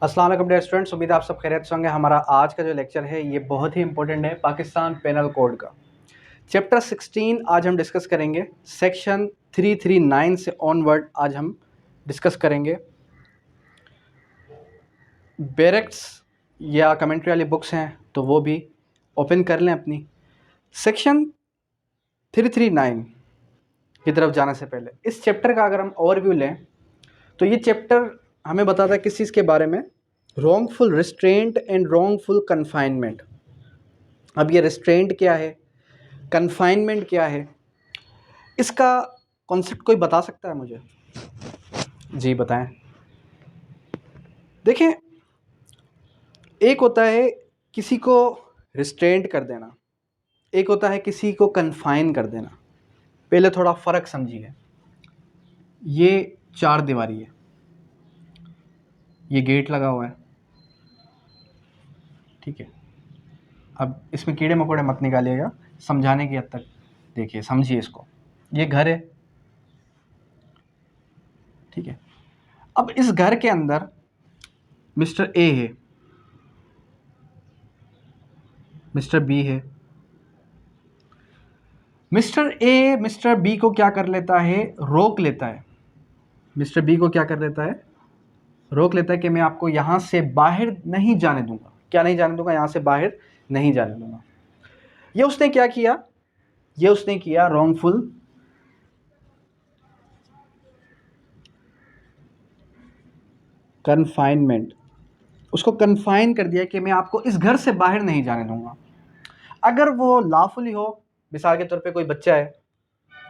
अस्सलाम वालेकुम dear students, उम्मीद है आप सब खैरियत से होंगे। हमारा आज का जो लेक्चर है ये बहुत ही इंपॉर्टेंट है, पाकिस्तान पेनल कोड का चैप्टर 16 आज हम डिस्कस करेंगे। सेक्शन 339 से ऑनवर्ड आज हम डिस्कस करेंगे। बैरक्स या कमेंट्री वाली बुक्स हैं तो वो भी ओपन कर लें अपनी। सेक्शन 339 की तरफ जाने से पहले इस चैप्टर का अगर हम ओवरव्यू लें तो ये चैप्टर हमें बताता है किस चीज़ के बारे में, wrongful restraint and wrongful confinement. अब ये रिस्ट्रेंट क्या है, कन्फाइनमेंट क्या है, इसका कॉन्सेप्ट कोई बता सकता है मुझे? जी बताएं। देखें, एक होता है किसी को रिस्ट्रेंट कर देना, एक होता है किसी को कन्फाइन कर देना। पहले थोड़ा फ़र्क समझिए। ये चार दीवारी है, ये गेट लगा हुआ है, ठीक है। अब इसमें कीड़े मकोड़े मत निकालिएगा, समझाने की हद तक देखिए, समझिए इसको। ये घर है, ठीक है। अब इस घर के अंदर मिस्टर ए है, मिस्टर बी है। मिस्टर ए मिस्टर बी को क्या कर लेता है, रोक लेता है। मिस्टर बी को क्या कर लेता है, रोक लेता है कि मैं आपको यहां से बाहर नहीं जाने दूंगा। क्या नहीं जाने दूंगा? यहां से बाहर नहीं जाने दूंगा। ये उसने क्या किया, ये उसने किया रॉन्गफुल कन्फाइनमेंट। उसको कन्फाइन कर दिया कि मैं आपको इस घर से बाहर नहीं जाने दूंगा। अगर वो लॉफुली हो, मिसाल के तौर पे कोई बच्चा है,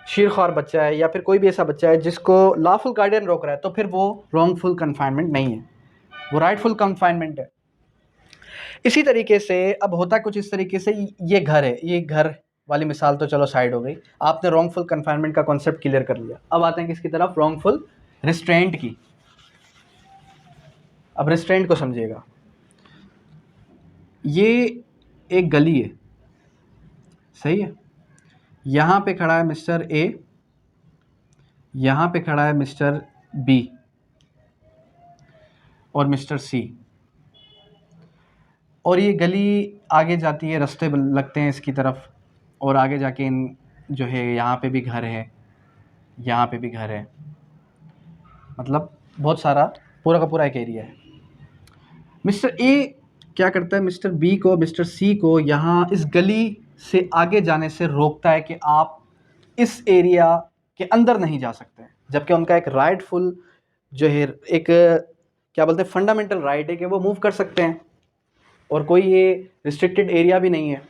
शीरख्वार बच्चा है, या फिर कोई भी ऐसा बच्चा है जिसको लॉफुल गार्डियन रोक रहा है, तो फिर वो रॉन्गफुल कन्फाइनमेंट नहीं है, वो राइटफुल कन्फाइनमेंट है। इसी तरीके से अब होता कुछ इस तरीके से, ये घर है, ये घर वाली मिसाल तो चलो साइड हो गई। आपने रॉन्गफुल कन्फाइनमेंट का कॉन्सेप्ट क्लियर कर लिया। अब आते हैं किसकी तरफ, रॉन्गफुल रिस्ट्रेंट की। अब रिस्ट्रेंट को समझिएगा। ये एक गली है, सही है। यहाँ पे खड़ा है मिस्टर ए, यहाँ पे खड़ा है मिस्टर बी और मिस्टर सी, और ये गली आगे जाती है, रास्ते लगते हैं इसकी तरफ, और आगे जाके इन जो है यहाँ पे भी घर है, यहाँ पे भी घर है, मतलब बहुत सारा पूरा का पूरा एक एरिया है। मिस्टर ए क्या करता है, मिस्टर बी को, मिस्टर सी को यहाँ इस गली से आगे जाने से रोकता है कि आप इस एरिया के अंदर नहीं जा सकते, जबकि उनका एक राइटफुल जो है, एक क्या बोलते हैं, फंडामेंटल राइट है कि वो मूव कर सकते हैं, और कोई ये रिस्ट्रिक्टेड एरिया भी नहीं है।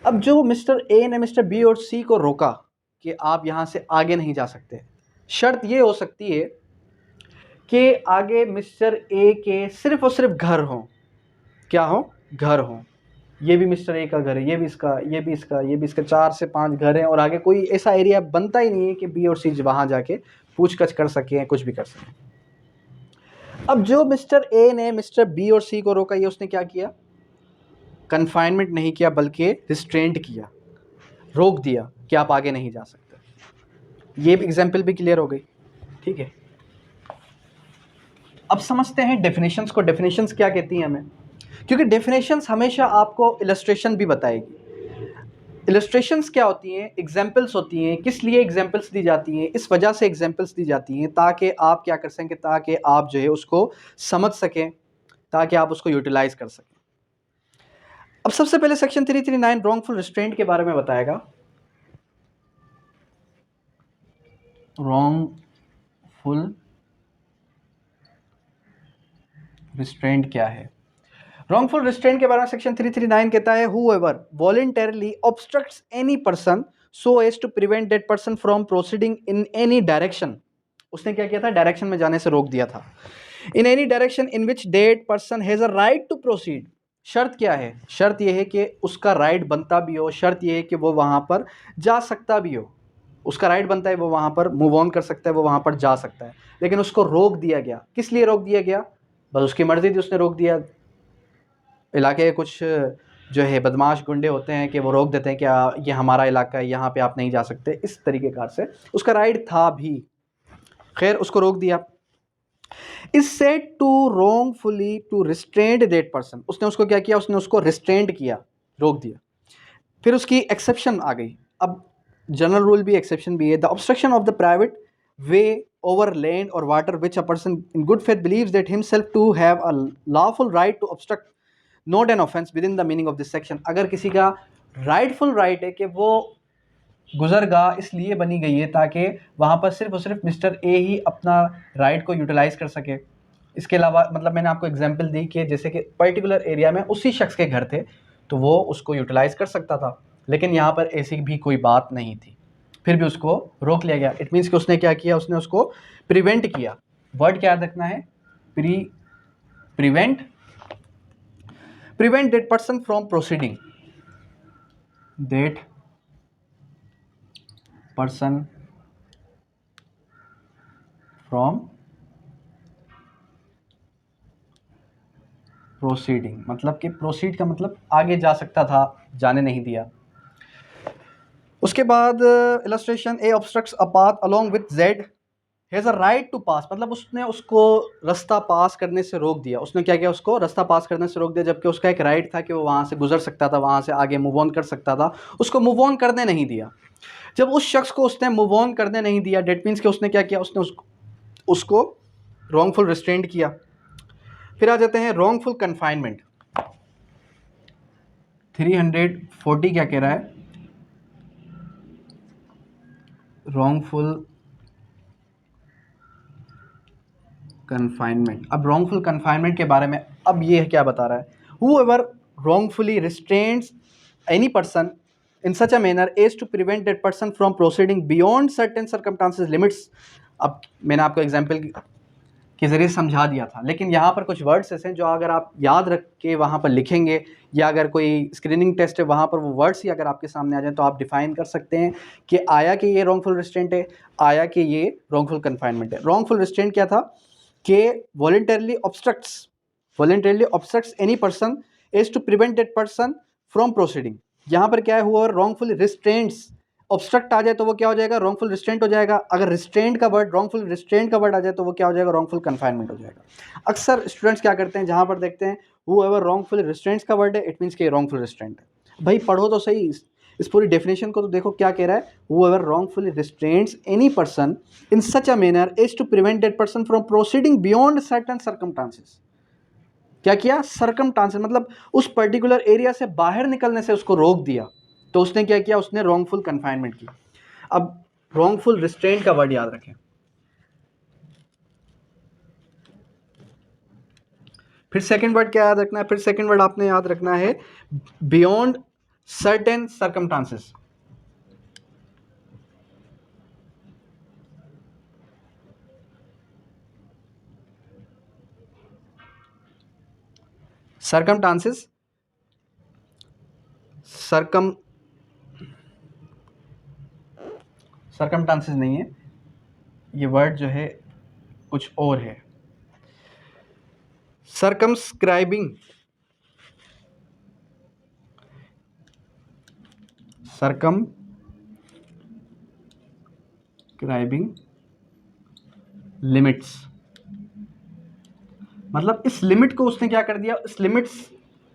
अब जो मिस्टर ए ने मिस्टर बी और सी को रोका कि आप यहाँ से आगे नहीं जा सकते, शर्त ये हो सकती है कि आगे मिस्टर ए के सिर्फ और सिर्फ घर हों। क्या हो? घर हों। ये भी मिस्टर ए का घर है, ये भी इसका, ये भी इसका, ये भी इसका, 4 से 5 घर हैं, और आगे कोई ऐसा एरिया बनता ही नहीं है कि बी और सी वहाँ जाके पूछताछ कर सकें, कुछ भी कर सकें। अब जो मिस्टर ए ने मिस्टर बी और सी को रोका, ये उसने क्या किया, कन्फाइनमेंट नहीं किया बल्कि रिस्ट्रेंट किया, रोक दिया कि आप आगे नहीं जा सकते। ये एग्जाम्पल भी क्लियर हो गई, ठीक है। अब समझते हैं डेफिनेशंस को। डेफिनेशंस क्या कहती हैं हमें, क्योंकि डेफिनेशंस हमेशा आपको इलस्ट्रेशन भी बताएगी। इलस्ट्रेशंस क्या होती हैं, एग्जाम्पल्स होती हैं। किस लिए एग्जाम्पल्स दी जाती हैं? इस वजह से एग्जाम्पल्स दी जाती हैं ताकि आप क्या कर सकें, ताकि आप जो है उसको समझ सकें, ताकि आप उसको यूटिलाइज कर सकें। अब सबसे पहले सेक्शन 339 रॉन्गफुल रिस्ट्रेंट के बारे में बताएगा। रॉन्गफुल रिस्ट्रेंट क्या है? रॉन्गफुल रिस्ट्रेंट के बारे में सेक्शन 339 कहता है, whoever voluntarily obstructs any person so as to prevent that person from proceeding in any direction। उसने क्या किया था, डायरेक्शन में जाने से रोक दिया था। in any direction in which that person has a right to proceed। शर्त क्या है? शर्त यह है कि उसका राइट बनता भी हो, शर्त यह है कि वो वहां पर जा सकता भी हो। उसका राइट बनता है, वो वहां पर मूव ऑन कर सकता है, वो वहां पर जा सकता है, लेकिन उसको रोक दिया गया। किस लिए रोक दिया गया? बस उसकी मर्जी थी, उसने रोक दिया। इलाके के कुछ जो है बदमाश गुंडे होते हैं कि वो रोक देते हैं कि ये हमारा इलाका है, यहाँ पे आप नहीं जा सकते, इस तरीके कार से उसका राइट था भी, खैर उसको रोक दिया। Is said to wrongfully to restrained that person, उसने उसको क्या किया, उसने उसको रिस्ट्रेंड किया, रोक दिया। फिर उसकी एक्सेप्शन आ गई। अब जनरल रूल भी एक्सेप्शन भी है। The obstruction of the private way over land और water which a person in good faith believes that himself to have a lawful right to obstruct not an offence within the meaning of this section. अगर किसी का rightful right है कि वो गुजरगाह इसलिए बनी गई है ताकि वहाँ पर सिर्फ और सिर्फ मिस्टर ए ही अपना राइट को यूटिलाइज कर सके। इसके अलावा मतलब मैंने आपको एग्जांपल दी कि जैसे कि पर्टिकुलर एरिया में उसी शख्स के घर थे तो वो उसको यूटिलाइज कर सकता था, लेकिन यहाँ पर ऐसी भी कोई बात नहीं थी, फिर भी उसको रोक लिया गया। इट मीन्स कि उसने क्या किया, उसने उसको प्रिवेंट किया। वर्ड क्या याद रखना है, prevent that person from proceeding, that person from proceeding, मतलब कि प्रोसीड का मतलब आगे जा सकता था, जाने नहीं दिया। उसके बाद illustration, A obstructs a path along with Z has a right to pass, मतलब उसने उसको रास्ता पास करने से रोक दिया। उसने क्या किया, उसको रास्ता पास करने से रोक दिया, जबकि उसका एक राइट था कि वो वहाँ से गुजर सकता था, वहाँ से आगे मूव ऑन कर सकता था, उसको मूव ऑन करने नहीं दिया। जब उस शख्स को उसने मूव ऑन करने नहीं दिया, डेट मीन्स कि उसने क्या किया, उसने उसको रॉन्गफुल रिस्ट्रेंट किया। फिर आ जाते हैं रॉन्गफुल कन्फाइनमेंट। 340 क्या कह रहा है, रॉन्गफुल कन्फाइनमेंट। अब रॉन्गफुल कन्फाइनमेंट के बारे में अब ये क्या बता रहा है, whoever wrongfully restrains any person in such a manner as to prevent that person from proceeding beyond certain circumstances limits। अब मैंने आपको एग्जांपल के ज़रिए समझा दिया था, लेकिन यहाँ पर कुछ वर्ड्स ऐसे हैं जो अगर आप याद रख के वहाँ पर लिखेंगे या अगर कोई स्क्रीनिंग टेस्ट है वहाँ पर वो वर्ड्स ही अगर आपके सामने आ जाए तो आप डिफाइन कर सकते हैं कि आया कि ये रॉन्गफुल रिस्ट्रेंट है, आया कि ये रॉन्गफुल कन्फाइनमेंट है। रॉन्गफुल रिस्ट्रेंट क्या था कि voluntarily obstructs any person is to prevent that person from proceeding। यहाँ पर क्या है, हुआ wrongful restraints, ऑब्स्ट्रक्ट आ जाए तो वो क्या हो जाएगा, रॉन्गफुल रिस्ट्रेंट हो जाएगा। अगर रिस्ट्रेंट का वर्ड, रॉन्गफुल रिस्ट्रेंट का वर्ड आ जाए तो वो क्या हो जाएगा, रॉन्गफुल कन्फाइनमेंट हो जाएगा। अक्सर स्टूडेंट्स क्या करते हैं, जहाँ पर देखते हैं whoever wrongful restraints का वर्ड है, इट मीन्स कि रॉन्गफुल रिस्ट्रेंट है। भाई पढ़ो तो सही इस पूरी डेफिनेशन को, तो देखो क्या कह रहा है, whoever wrongfully restrains any person in such a manner as to prevent that person from proceeding beyond certain circumstances। क्या किया, सर्कमस्टांसेस, मतलब उस पर्टिकुलर एरिया से बाहर निकलने से उसको रोक दिया, तो उसने क्या किया, उसने रॉन्गफुल कन्फाइनमेंट की। अब रॉन्गफुल रिस्ट्रेंट का वर्ड याद रखें। फिर सेकंड वर्ड क्या याद रखना है, फिर सेकंड वर्ड आपने याद रखना है beyond certain circumstances. Circumstances, circumstances नहीं है, ये वर्ड जो है कुछ और है। सर्कमस्क्राइबिंग, लिमिट्स, मतलब इस लिमिट को उसने क्या कर दिया, इस लिमिट्स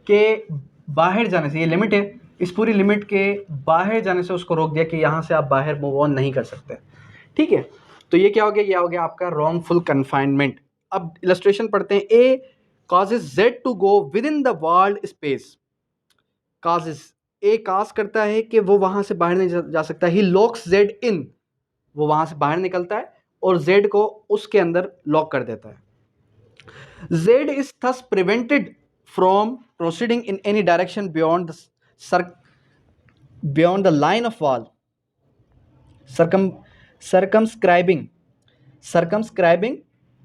के बाहर जाने से, ये लिमिट है, इस पूरी लिमिट के बाहर जाने से उसको रोक दिया कि यहाँ से आप बाहर मूव ऑन नहीं कर सकते। ठीक है, तो ये क्या हो गया, ये हो गया आपका रॉन्गफुल कन्फाइनमेंट। अब इलस्ट्रेशन पढ़ते हैं। ए causes Z to go within the walled space। causes, ए काज करता है कि वो वहां से बाहर नहीं जा सकता। ही लॉक्स Z in, वो वहां से बाहर निकलता है और Z को उसके अंदर लॉक कर देता है। Z is thus prevented from proceeding in any direction beyond the line of wall। circumscribing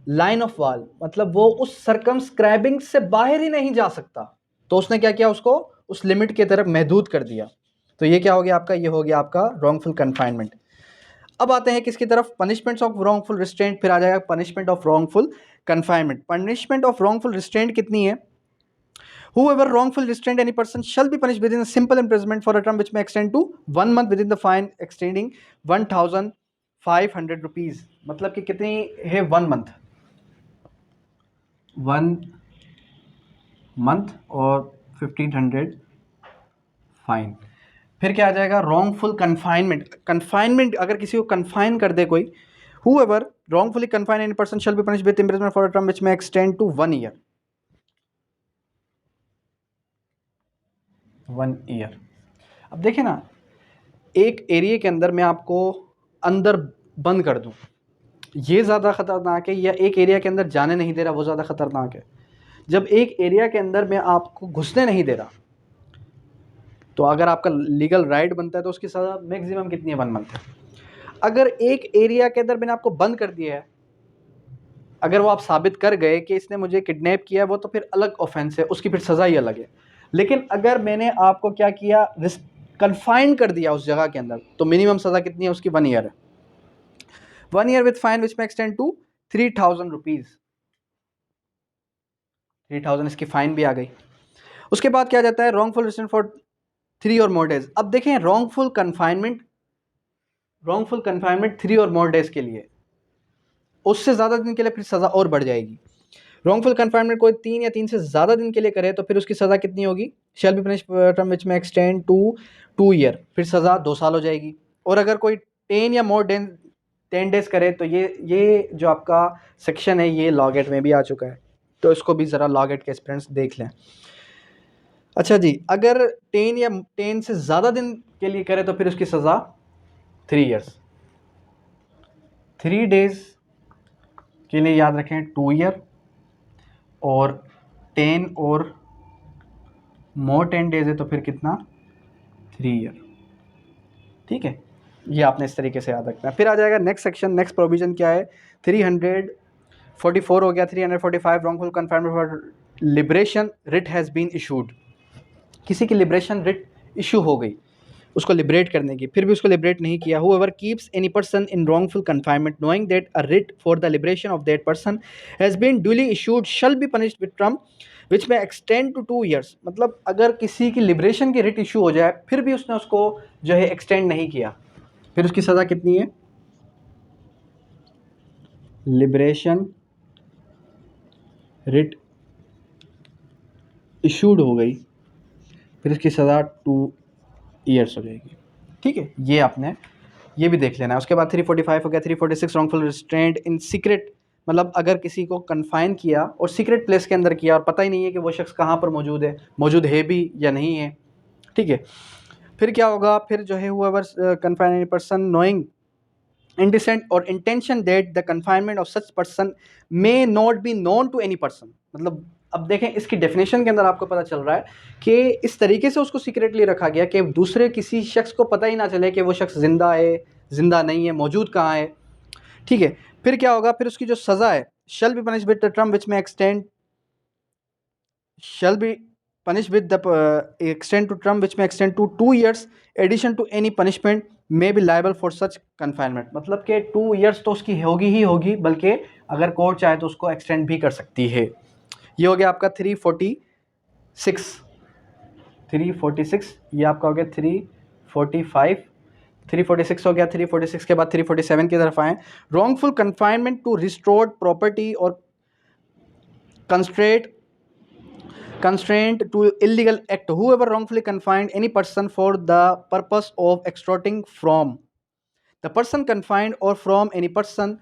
line of wall, मतलब वो उस सर्कमस्क्राइबिंग से बाहर ही नहीं जा सकता, तो उसने क्या किया, उसको उस लिमिट की तरफ महदूद कर दिया। तो ये क्या हो गया आपका, ये हो गया आपका रॉन्गफुल कन्फाइनमेंट। अब आते हैं किसकी तरफ, पनिशमेंट्स ऑफ रॉन्गफुल रिस्ट्रेंट, फिर आ जाएगा punishment of wrongful confinement. Punishment of wrongful restraint कितनी है, whoever wrongfully restrained any person shall be punished within a simple imprisonment for a term which may extend to 1 month within the fine extending 1500 rupees। मतलब कि कितनी है, 1 month। 1 month और 1500 fine. फिर क्या आ जाएगा, रॉन्गफुल कन्फाइनमेंट। कन्फाइनमेंट अगर किसी को कन्फाइन कर दे कोई, whoever wrongfully confine any person shall be punished with imprisonment for a term which may extend to 1 year। 1 year. अब देखिए ना, एक एरिया के अंदर मैं आपको अंदर बंद कर दूं, ये ज़्यादा खतरनाक है, या एक एरिया के अंदर जाने नहीं दे रहा वो ज़्यादा खतरनाक है? जब एक एरिया के अंदर मैं आपको घुसने नहीं दे रहा, तो अगर आपका लीगल राइट बनता है तो उसकी सज़ा मैक्सिमम कितनी है, 1 मंथ है। अगर एक एरिया के अंदर मैंने आपको बंद कर दिया है, अगर वो आप साबित कर गए कि इसने मुझे किडनैप किया, वो तो फिर अलग ऑफेंस है, उसकी फिर सज़ा ही अलग है। लेकिन अगर मैंने आपको क्या किया, कन्फाइन कर दिया उस जगह के अंदर, तो मिनिमम सज़ा कितनी है उसकी, 1 ईयर है। 1 year with fine which may extend to 3000 rupees. 3000 इसकी फाइन भी आ गई। उसके बाद क्या जाता है, रॉन्गफुल रिस्ट्रेंट फॉर 3 और मोर डेज। अब देखें, रॉन्गफुल कन्फाइनमेंट 3 और मोर डेज के लिए, उससे ज़्यादा दिन के लिए फिर सज़ा और बढ़ जाएगी। रॉन्गफुल कन्फाइनमेंट कोई 3 या 3 से ज़्यादा दिन के लिए करे तो फिर उसकी सज़ा कितनी होगी, शैल be punished term which may extend to 2 year, फिर सज़ा 2 साल हो जाएगी। और अगर कोई 10 या मोर 10 डेज करे तो ये जो आपका सेक्शन है ये लॉ गेट में भी आ चुका है, तो इसको भी ज़रा लॉ गेट के स्टूडेंट्स देख लें। अच्छा जी, अगर 10 से ज़्यादा दिन के लिए करे तो फिर उसकी सज़ा 3 ईयर्स। 3 डेज के लिए याद रखें 2 ईयर, और 10 और मोर 10 डेज है तो फिर कितना, 3 ईयर। ठीक है, ये आपने इस तरीके से याद रखना है। फिर आ जाएगा नेक्स्ट सेक्शन, नेक्स्ट प्रोविजन क्या है, 344 हो गया। 345 wrongful confinement for liberation writ has been issued. किसी की लिबरेशन रिट इशू हो गई उसको लिबरेट करने की, फिर भी उसको लिबरेट नहीं किया। whoever keeps any person in wrongful confinement knowing that a writ for the liberation of that person has been duly issued shall be punished with term which may extend to 2 years। मतलब अगर किसी की liberation की writ issue हो जाए फिर भी उसने उसको जो है एक्सटेंड नहीं किया, फिर उसकी सज़ा कितनी है, लिबरेशन रिट इशूड हो गई फिर उसकी सज़ा 2 ईयर्स हो जाएगी। ठीक है, ये आपने ये भी देख लेना है। उसके बाद 345 हो गया। 346 रॉन्गफुल रिस्ट्रेंट इन सीक्रेट, मतलब अगर किसी को कन्फाइन किया और सीक्रेट प्लेस के अंदर किया और पता ही नहीं है कि वो शख्स कहाँ पर मौजूद है भी या नहीं है। ठीक है, फिर क्या होगा, फिर जो है whoever confine any person knowing indicate और intention that the confinement of such person may not be known to any person. मतलब अब देखें, इसकी डेफिनेशन के अंदर आपको पता चल रहा है कि इस तरीके से उसको सीक्रेटली रखा गया कि दूसरे किसी शख्स को पता ही ना चले कि वो शख्स जिंदा है, जिंदा नहीं है, मौजूद कहाँ है। ठीक है, फिर क्या होगा, फिर उसकी जो सज़ा है, shall be punish with the term which may extend shall be punished with the extend to term which may extend to 2 years addition to any punishment may be liable for such confinement। मतलब कि 2 years तो उसकी होगी ही होगी, बल्कि अगर court चाहे तो उसको एक्सटेंड भी कर सकती है। ये हो गया आपका 346, ये आपका हो गया 345, 346 हो गया। 346 के बाद 347 की तरफ आए। Wrongful confinement to restored property और constraint to illegal act, whoever wrongfully confined any person for the purpose of extorting from the person confined or from any person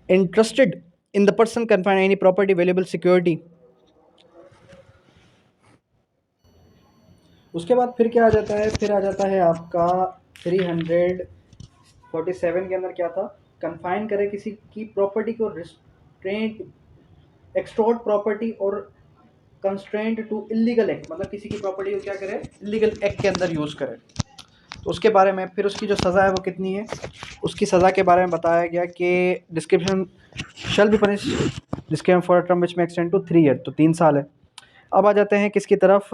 interested in the person confined any property valuable security। उसके बाद फिर क्या आ जाता है, फिर आ जाता है आपका 347 के अंदर क्या था, कन्फाइन करे किसी की प्रॉपर्टी को, रिस्ट्रेंट एक्सटॉर्ट प्रॉपर्टी और कंस्ट्रेंट टू इलीगल एक्ट, मतलब किसी की प्रॉपर्टी को क्या करे, इलीगल एक्ट के अंदर यूज़ करे। तो उसके बारे में फिर उसकी जो सज़ा है वो कितनी है, उसकी सज़ा के बारे में बताया गया कि description shell be punish description for term which may extend to 3 year, तो 3 साल है। अब आ जाते हैं किसकी तरफ,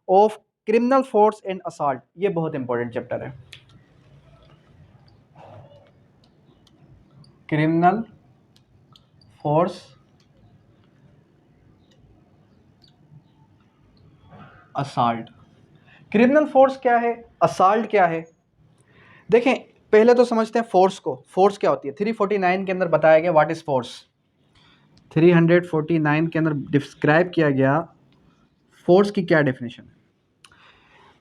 of criminal force and assault. ये बहुत इंपॉर्टेंट चैप्टर है, criminal force assault. Criminal force क्या है, असाल्ट क्या है, देखें पहले तो समझते हैं फोर्स को। फोर्स क्या होती है, 349 के अंदर बताया गया व्हाट इज फोर्स। 349 के अंदर डिस्क्राइब किया गया फोर्स की क्या डेफिनेशन है।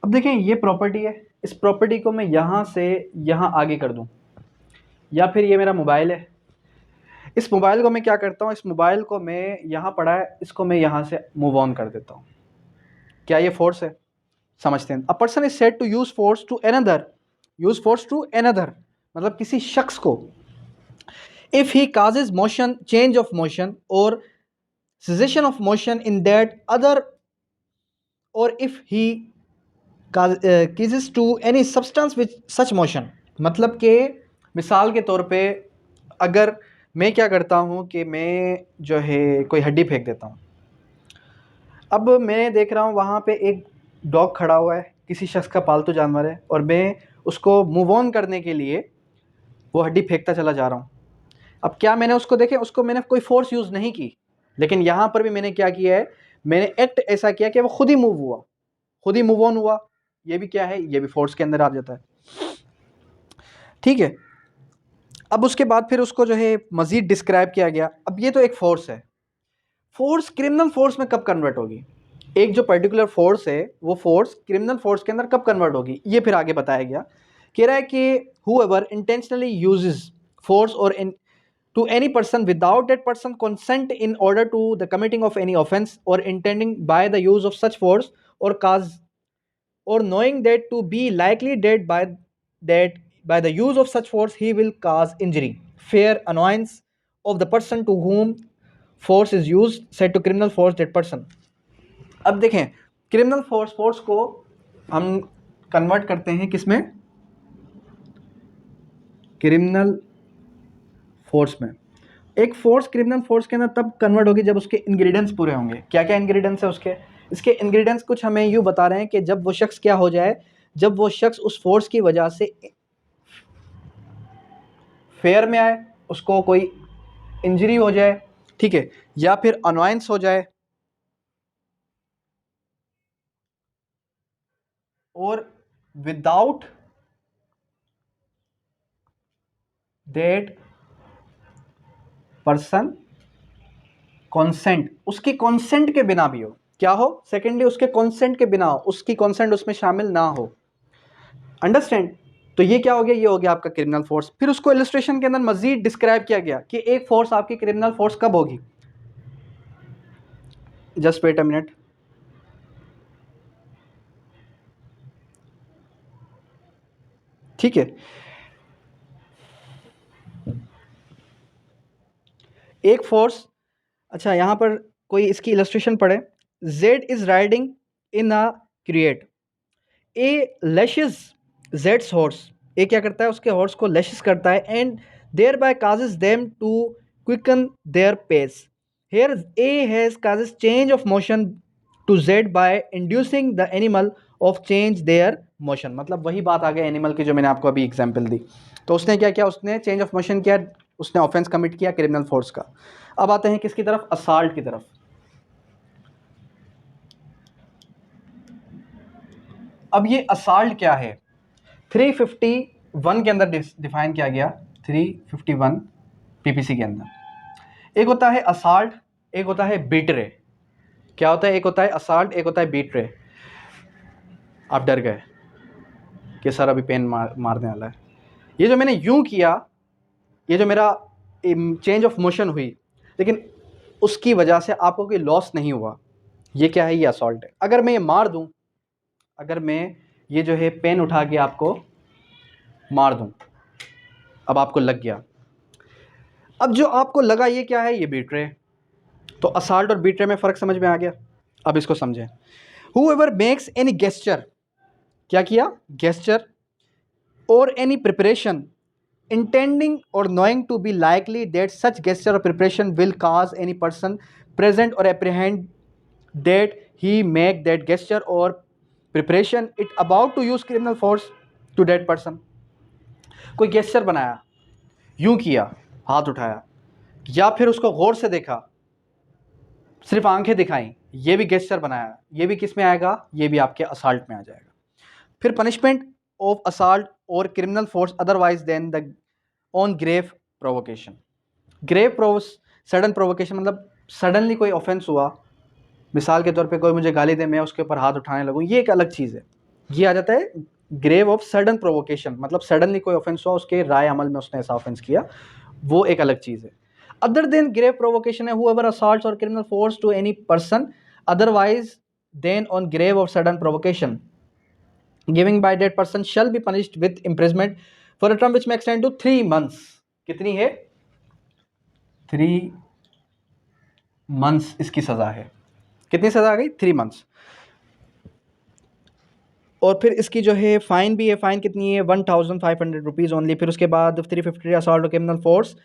अब देखें, ये प्रॉपर्टी है, इस प्रॉपर्टी को मैं यहाँ से यहाँ आगे कर दूँ, या फिर ये मेरा मोबाइल है, इस मोबाइल को मैं क्या करता हूँ, इस मोबाइल को मैं यहाँ पड़ा है, इसको मैं यहाँ से मूव ऑन कर देता हूँ। क्या ये फोर्स है? समझते हैं। A person is said to use force to another, use force to another मतलब किसी शख्स को, if he causes motion, change of motion और cessation of motion in that other, or if he causes to any substance with such motion। मतलब कि मिसाल के तौर पे अगर मैं क्या करता हूँ कि मैं जो है कोई हड्डी फेंक देता हूँ, अब मैं देख रहा हूँ वहाँ पे एक डॉग खड़ा हुआ है, किसी शख्स का पालतू जानवर है, और मैं उसको मूव ऑन करने के लिए वो हड्डी फेंकता चला जा रहा हूँ। अब क्या मैंने उसको देखे, उसको मैंने कोई फोर्स यूज़ नहीं की, लेकिन यहाँ पर भी मैंने क्या किया है, मैंने एक्ट ऐसा किया कि वो खुद ही मूव हुआ, खुद ही मूव ऑन हुआ। ये भी क्या है, ये भी फोर्स के अंदर आ जाता है। ठीक है, अब उसके बाद फिर उसको जो है मज़ीद डिस्क्राइब किया गया। अब ये तो एक फोर्स है, फोर्स क्रिमिनल फोर्स में कब कन्वर्ट होगी, एक जो पर्टिकुलर फोर्स है वो फोर्स क्रिमिनल फोर्स के अंदर कब कन्वर्ट होगी, ये फिर आगे बताया गया। कह रहा है कि whoever intentionally uses force or in to any person without that person consent in order to the committing of any offense or intending by the use of such force or cause or knowing that to be likely dead that by the use of such force he will cause injury, fear, annoyance of the person to whom force is used said to criminal force that person। अब देखें, criminal force को हम convert करते हैं किसमें, criminal force में। एक force criminal force के अंदर तब कन्वर्ट होगी जब उसके इंग्रेडिएंट्स पूरे होंगे। क्या क्या इंग्रेडिएंट्स है उसके, इसके इंग्रेडिएंट्स कुछ हमें यूँ बता रहे हैं कि जब वो शख्स क्या हो जाए, जब वो शख्स उस फोर्स की वजह से फेयर में आए, उसको कोई इंजरी हो जाए, ठीक है, या फिर अनॉयंस हो जाए, और विदाउट दैट पर्सन कॉन्सेंट, उसकी कॉन्सेंट के बिना भी हो, क्या हो, सेकेंडली उसके कॉन्सेंट के बिना हो, उसकी कॉन्सेंट उसमें शामिल ना हो। अंडरस्टैंड? तो ये क्या हो गया, ये हो गया आपका क्रिमिनल फोर्स। फिर उसको इलस्ट्रेशन के अंदर मजीद डिस्क्राइब किया गया कि एक फोर्स आपकी क्रिमिनल फोर्स कब होगी। Just wait a minute. ठीक है, एक फोर्स, अच्छा यहाँ पर कोई इसकी इलस्ट्रेशन पढ़े। Z is riding in a chariot, A lashes Z's horse, A क्या करता है, उसके हॉर्स को लैशेस करता है, and thereby causes them to quicken their pace. Here A has causes change of motion to Z by inducing the animal of change their motion. मतलब वही बात आ गई एनिमल की जो मैंने आपको अभी एग्जाम्पल दी। तो उसने क्या किया, उसने चेंज ऑफ मोशन किया, उसने ऑफेंस कमिट किया क्रिमिनल फोर्स का। अब आते हैं किसकी तरफ, असाल्ट की तरफ। अब ये असाल्ट क्या है, 351 के अंदर डिफाइन किया गया, 351 पीपीसी के अंदर। एक होता है असाल्ट, एक होता है बीटरे। क्या होता है, एक होता है असाल्ट, एक होता है बीटरे। आप डर गए कि सर अभी पेन मारने वाला है। ये जो मैंने यूं किया, ये जो मेरा चेंज ऑफ मोशन हुई, लेकिन उसकी वजह से आपको कोई लॉस नहीं हुआ, ये क्या है, ये असॉल्ट है। अगर मैं ये मार दूं, अगर मैं ये जो है पेन उठा के आपको मार दूं, अब आपको लग गया, अब जो आपको लगा ये क्या है, ये बीट्रे। तो असाल्ट और बीट्रे में फ़र्क समझ में आ गया। अब इसको समझें। Whoever makes any gesture, क्या किया, gesture or any preparation intending or knowing to be likely that such gesture or preparation will cause any person present or apprehend that he make that gesture or preparation it about to use criminal force to that person। कोई gesture बनाया, यूं किया, हाथ उठाया, या फिर उसको गौर से देखा, सिर्फ आंखें दिखाई, ये भी गेस्चर बनाया, ये भी किस में आएगा, ये भी आपके असाल्ट में आ जाएगा। फिर पनिशमेंट ऑफ असाल्ट और criminal force otherwise than the on grave provocation. Grave sudden provocation मतलब सडनली कोई ऑफेंस हुआ, मिसाल के तौर पे कोई मुझे गाली दे, मैं उसके ऊपर हाथ उठाने लगूँ, ये एक अलग चीज़ है, ये आ जाता है ग्रेव ऑफ सडन प्रोवोकेशन, मतलब सडनली कोई ऑफेंस हुआ, उसके राय अमल में उसने ऐसा ऑफेंस किया, वो एक अलग चीज़ है। अदर देन ग्रेव प्रोवोकेशन है whoever assaults or criminal force to any person otherwise than on grave of sudden provocation giving by that person shall be punished with imprisonment for a term which may extend to 3 months। कितनी है? 3 months इसकी सजा है। कितनी सजा आ गई? 3 months। और फिर इसकी जो है फाइन भी है, फाइन कितनी है? 1500 रुपीज़ ओनली। फिर उसके बाद 350 assault criminal force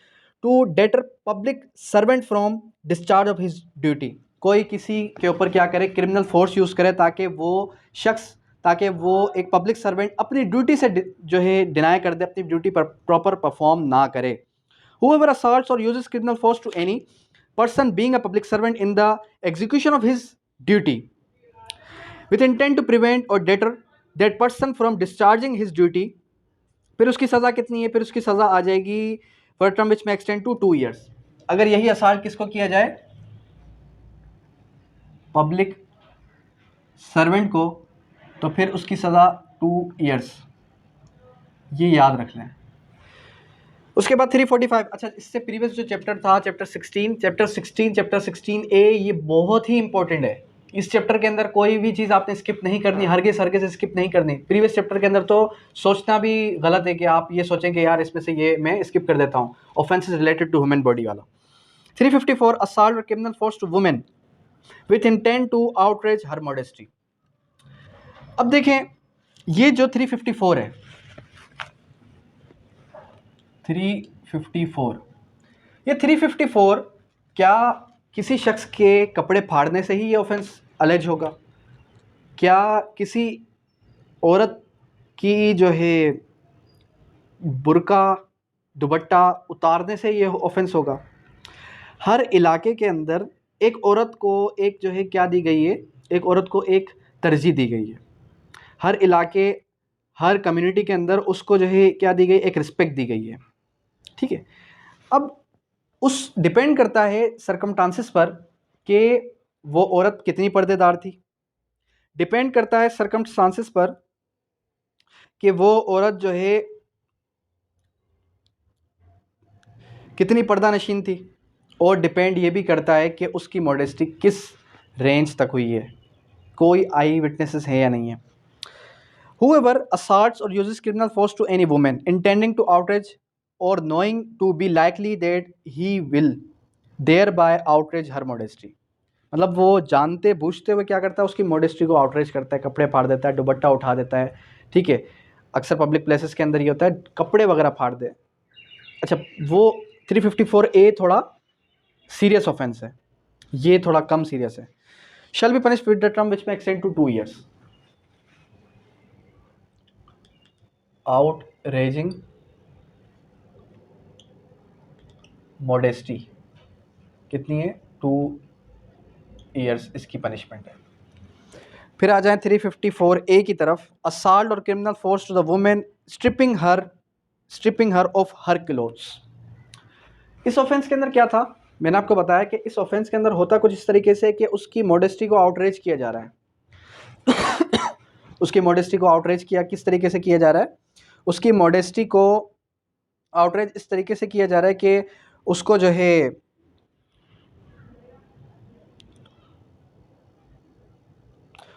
to deter public servant from discharge of his duty. कोई किसी के ऊपर क्या करे? क्रिमिनल फोर्स यूज़ करे ताकि वो शख्स, ताकि वो एक पब्लिक सर्वेंट अपनी ड्यूटी से जो है डिनाई कर दे, अपनी ड्यूटी पर प्रॉपर परफॉर्म ना करे। Whoever assaults or uses criminal force to any person being a public servant in the execution of his duty with intent to prevent or deter that person from discharging his duty, फिर उसकी सज़ा कितनी है? फिर उसकी सज़ा आ जाएगी for term which may extend to 2 years। अगर यही असाल्ट किसको किया जाए? पब्लिक सर्वेंट को, तो फिर उसकी सज़ा 2 years, ये याद रख लें। उसके बाद 345, अच्छा इससे प्रीवियस जो चैप्टर था चैप्टर 16 ए, ये बहुत ही इंपॉर्टेंट है। इस चैप्टर के अंदर कोई भी चीज़ आपने स्किप नहीं करनी, हरगिज़ हरगिज़ स्किप नहीं करनी। प्रीवियस चैप्टर के अंदर तो सोचना भी गलत है कि आप ये सोचें कि यार इसमें से ये मैं स्किप कर देता हूँ। Offences related to human body वाला। 354 असॉल्ट और criminal force to women with intent to outrage her modesty. अब देखें ये जो 354 है, 354, ये 354 क्या किसी शख्स के कपड़े फाड़ने से ही ये ऑफेंस अलेज होगा? क्या किसी औरत की जो है बुर्का दुपट्टा उतारने से ये ऑफेंस होगा? हर इलाके के अंदर एक औरत को एक जो है क्या दी गई है? एक औरत को एक तरजीह दी गई है। हर इलाके, हर कम्युनिटी के अंदर उसको जो है क्या दी गई? एक रिस्पेक्ट दी गई है। ठीक है, अब उस डिपेंड करता है सरकमस्टांसेस पर कि वो औरत कितनी पर्देदार थी। डिपेंड करता है सरकमस्टांसेस पर कि वो औरत जो है कितनी पर्दा नशीन थी। और डिपेंड ये भी करता है कि उसकी मॉडेस्टी किस रेंज तक हुई है, कोई आई विटनेसेस है या नहीं है। Whoever assaults or uses criminal force to any woman intending to outrage or knowing to be likely that he will thereby outrage her modesty, मतलब वो जानते बूझते हुए क्या करता है? उसकी मॉडेस्टी को आउटरेज करता है, कपड़े फाड़ देता है, दुपट्टा उठा देता है। ठीक है, अक्सर पब्लिक प्लेसेस के अंदर ये होता है, कपड़े वगैरह फाड़ दे। अच्छा, वो 354A थोड़ा सीरियस ऑफेंस है, ये थोड़ा कम सीरियस है। Shall be punished with the term which may extend to 2 years। Outraging modesty कितनी है? 2 years इसकी पनिशमेंट है। फिर आ जाए 354A की तरफ। असाल्ट और criminal force to the women stripping her off her clothes. इस ऑफेंस के अंदर क्या था? मैंने आपको बताया कि इस ऑफेंस के अंदर होता कुछ इस तरीके से कि उसकी मॉडेस्टी को आउटरेज किया जा रहा है। उसकी मॉडेस्टी को आउटरेज किया किस तरीके से किया जा रहा है? उसकी मॉडेस्टी को आउटरेज इस तरीके से किया जा रहा है कि उसको जो है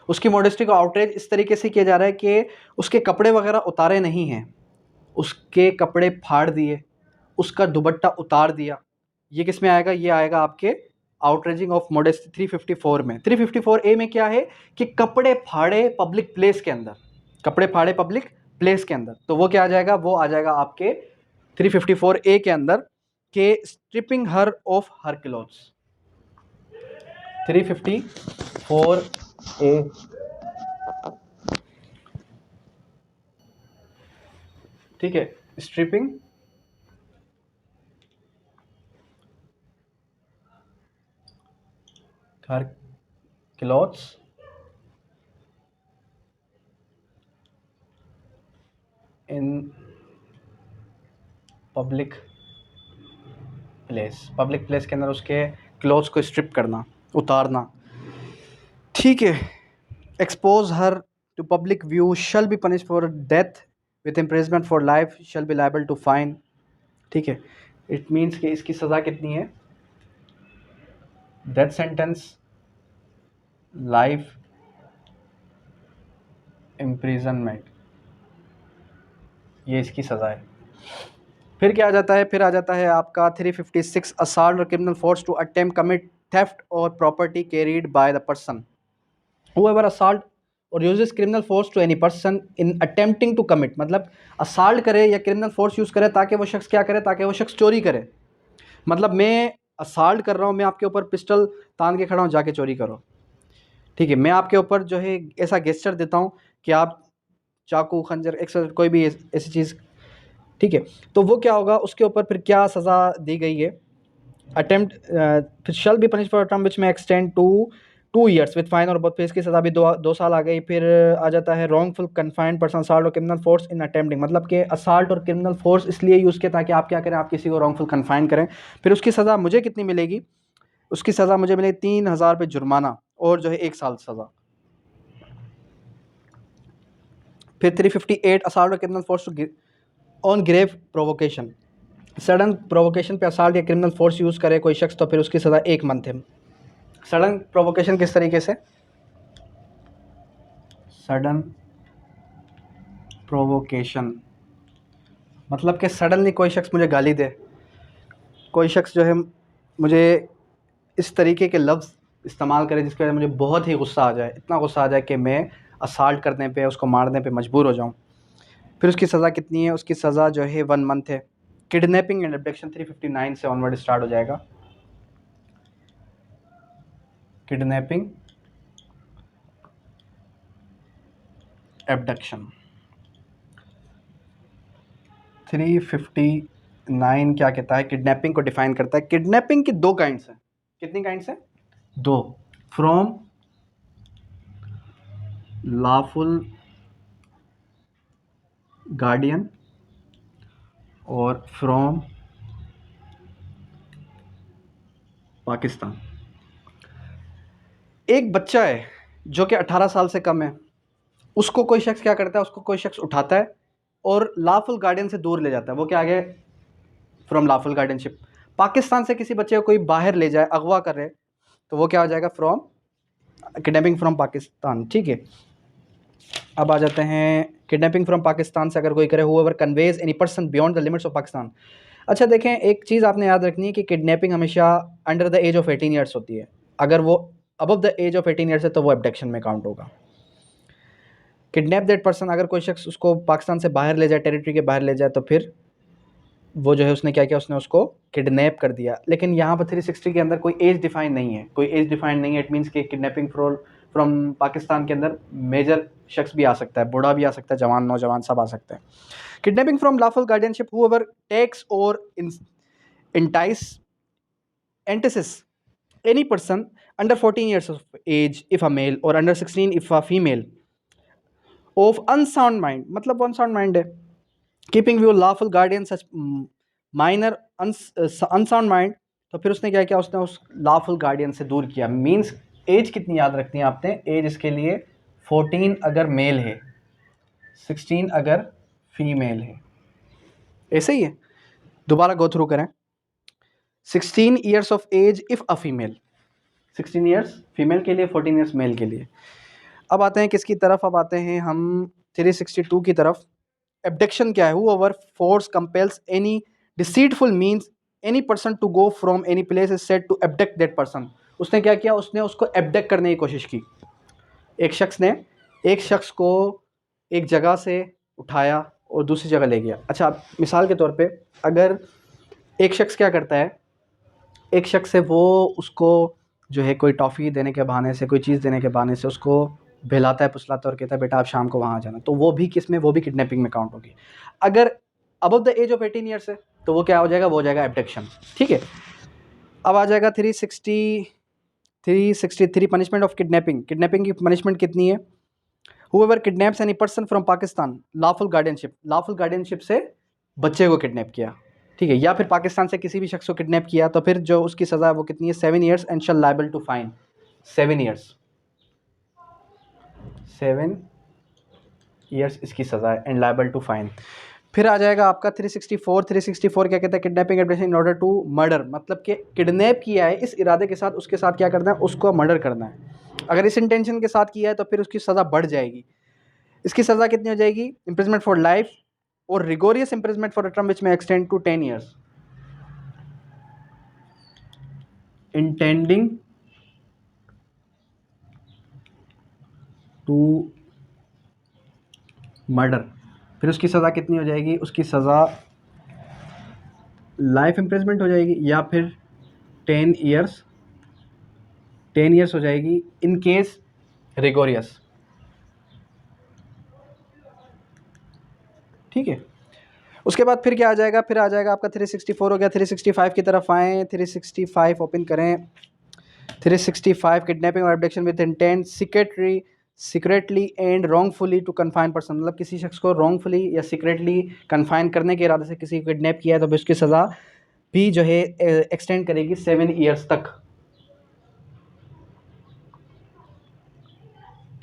उसकी मॉडेस्टी को आउटरेज इस तरीके से किया जा रहा है कि उसके कपड़े वगैरह उतारे नहीं हैं, उसके कपड़े फाड़ दिए, उसका दुपट्टा उतार दिया। ये किस में आएगा? ये आएगा आपके आउटरेजिंग ऑफ मॉडेस्टी 354 में। 354A में क्या है कि कपड़े फाड़े पब्लिक प्लेस के अंदर, कपड़े फाड़े पब्लिक प्लेस के अंदर, तो वो क्या आ जाएगा? वो आ जाएगा आपके 354A के अंदर के stripping her off her clothes. 354A, ठीक है, stripping her clothes in public public place के अंदर उसके क्लोथ्स को स्ट्रिप करना, उतारना, ठीक है। Expose her to public view shall be punish for death with imprisonment for life shall be liable to fine, ठीक है। इट मीन्स कि इसकी सज़ा कितनी है, डेथ सेंटेंस, लाइफ इम्प्रिजनमेंट, ये इसकी सज़ा है। फिर क्या आ जाता है, फिर आ जाता है आपका 356 असॉल्ट और criminal force to attempt commit theft और property carried by the person whoever assault और uses criminal force to any person in attempting to commit, मतलब असाल्ट करे या क्रिमिनल फोर्स यूज़ करे ताकि वो शख्स क्या करे, ताकि वो शख्स चोरी करे। मतलब मैं असाल्ट कर रहा हूँ, मैं आपके ऊपर पिस्टल तान के खड़ा हूँ, जाके चोरी करो, ठीक है। मैं आपके ऊपर जो है ऐसा गेस्चर देता हूँ कि आप चाकू, खंजर, एक्सेट्रा कोई भी ऐसी चीज़, ठीक है। तो वो क्या होगा, उसके ऊपर फिर क्या सज़ा दी गई है, अटेम्प्ट फिर shall be punish for term which may extend to 2 years with fine, और बहुत फिर इसकी सज़ा भी 2 साल आ गई। फिर आ जाता है रॉन्गफुल कन्फाइंड पर्सन असाल्ट और क्रिमिनल फोर्स इन अटेम्प्टिंग, मतलब कि असाल्ट और क्रिमिनल फोर्स इसलिए यूज़ किया ताकि आप क्या करें, आप किसी को रॉन्गफुल कन्फाइन करें। फिर उसकी सज़ा मुझे कितनी मिलेगी, उसकी सज़ा मुझे मिलेगी 3000 रुपये जुर्माना और जो है 1 साल सज़ा। फिर 358 असाल्ट और criminal force on grave provocation, sudden provocation पे असाल्ट या क्रिमिनल फोर्स यूज़ करे कोई शख्स तो फिर उसकी सज़ा 1 मंथ है। सडन प्रोवोकेशन किस तरीके से, सडन प्रोवोकेशन मतलब कि सडनली कोई शख्स मुझे गाली दे, कोई शख्स जो है मुझे इस तरीके के लफ्ज़ इस्तेमाल करे जिसकी वजह से मुझे बहुत ही गुस्सा आ जाए, इतना गुस्सा आ जाए कि मैं असाल्ट करने पे, उसको मारने पे मजबूर हो जाऊँ। फिर उसकी सज़ा कितनी है, उसकी सज़ा जो है 1 मंथ है। किडनैपिंग एंड अबडक्शन 359 से ऑनवर्ड स्टार्ट हो जाएगा। किडनैपिंग, एबडक्शन 359 क्या कहता है, किडनैपिंग को डिफाइन करता है। किडनैपिंग की 2 काइंड्स हैं, कितनी काइंड्स हैं, 2, फ्रॉम लॉफुल गार्डियन और फ्रॉम पाकिस्तान। एक बच्चा है जो कि 18 साल से कम है, उसको कोई शख्स क्या करता है, उसको कोई शख्स उठाता है और लॉफुल गार्डियन से दूर ले जाता है, वो क्या आ गया, फ्रॉम लॉफुल गार्डियनशिप। पाकिस्तान से किसी बच्चे को कोई बाहर ले जाए, अगवा कर रहे, तो वो क्या हो जाएगा, फ्रॉम किडनैपिंग फ्रॉम पाकिस्तान, ठीक है। अब आ जाते हैं किडनैपिंग फ्रॉम पाकिस्तान से अगर कोई करे, whoever conveys any person beyond the limits of Pakistan. अच्छा देखें, एक चीज़ आपने याद रखनी है कि किडनैपिंग हमेशा under the age of 18 years होती है। अगर वो above the age of 18 years है तो वो एबडक्शन में काउंट होगा। किडनैप दैट पर्सन, अगर कोई शख्स उसको पाकिस्तान से बाहर ले जाए, टेरिटरी के बाहर ले जाए, तो फिर वो जो है उसने क्या किया, उसने उसको किडनैप कर दिया। लेकिन यहाँ पर 360 के अंदर कोई एज डिफाइन नहीं है, कोई एज डिफाइन नहीं है। इट मीन्स कि किडनैपिंग फ्रॉम पाकिस्तान के अंदर मेजर शख्स भी आ सकता है, बूढ़ा भी आ सकता है, जवान, नौजवान सब आ सकते हैं। Kidnapping from lawful guardianship, whoever takes और entice entices any person under 14 years of age if a male or under 16 if a female of unsound mind, मतलब unsound mind है, keeping view lawful guardian such minor unsound mind, तो फिर उसने क्या किया, उसने उस lawful guardian से दूर किया। मीन्स एज कितनी याद रखनी है आपने, एज इसके लिए 14 अगर मेल है, 16 अगर फीमेल है, ऐसे ही है। दोबारा गो थ्रू करें, 16 years of age if a female, 16 years female के लिए, 14 ईयर्स मेल के लिए। अब आते हैं किसकी तरफ, अब आते हैं हम 362 की तरफ। एबडक्शन क्या है, whoever force compels any deceitful means any person to go from any place is said to abduct that person. उसने क्या किया, उसने उसको एबडक्ट करने की कोशिश की। एक शख्स ने एक शख्स को एक जगह से उठाया और दूसरी जगह ले गया। अच्छा, मिसाल के तौर पे अगर एक शख्स क्या करता है, एक शख्स है वो उसको जो है कोई टॉफ़ी देने के बहाने से, कोई चीज़ देने के बहाने से उसको बहलाता है, फुसलाता है और कहता है बेटा आप शाम को वहाँ आ जाना, तो वो भी किस में, वो भी किडनैपिंग में काउंट होगी। अगर above the age of 18 years है तो वो क्या हो जाएगा, वो हो जाएगा एबडक्शन, ठीक है। अब आ जाएगा 363 पनिशमेंट ऑफ किडनैपिंग। किडनैपिंग की पनिशमेंट कितनी है, whoever kidnaps any person from Pakistan lawful guardianship, lawful guardianship से बच्चे को किडनैप किया, ठीक है, या फिर पाकिस्तान से किसी भी शख्स को किडनैप किया तो फिर जो उसकी सज़ा है वो कितनी है, 7 years and shall liable to fine, 7 years, 7 years इसकी सज़ा है एंड लायबल टू फाइन। फिर आ जाएगा आपका 364 क्या कहता है, kidnapping abduction in order to murder, मतलब कि किडनैप किया है इस इरादे के साथ, उसके साथ क्या करना है, उसको मर्डर करना है। अगर इस इंटेंशन के साथ किया है तो फिर उसकी सज़ा बढ़ जाएगी। इसकी सज़ा कितनी हो जाएगी, इम्प्रिजमेंट फॉर लाइफ और rigorious imprisonment for a term which may extend to 10 years. Intending to murder, फिर उसकी सज़ा कितनी हो जाएगी, उसकी सज़ा लाइफ इम्प्रिजमेंट हो जाएगी या फिर 10 ईयर्स, 10 ईयर्स हो जाएगी इन केस रिगोरियस। ठीक है, उसके बाद फिर क्या आ जाएगा, फिर आ जाएगा आपका 364 हो गया। 365 की तरफ आएँ, 365 ओपन करें। 365 किडनैपिंग और abduction with intent secretly and wrongfully to confine person, मतलब किसी शख्स को रॉन्गफुली या सीक्रेटली कन्फाइन करने के इरादे से किसी को किडनैप किया है तो उसकी सज़ा भी जो है एक्सटेंड करेगी 7 ईयर्स तक।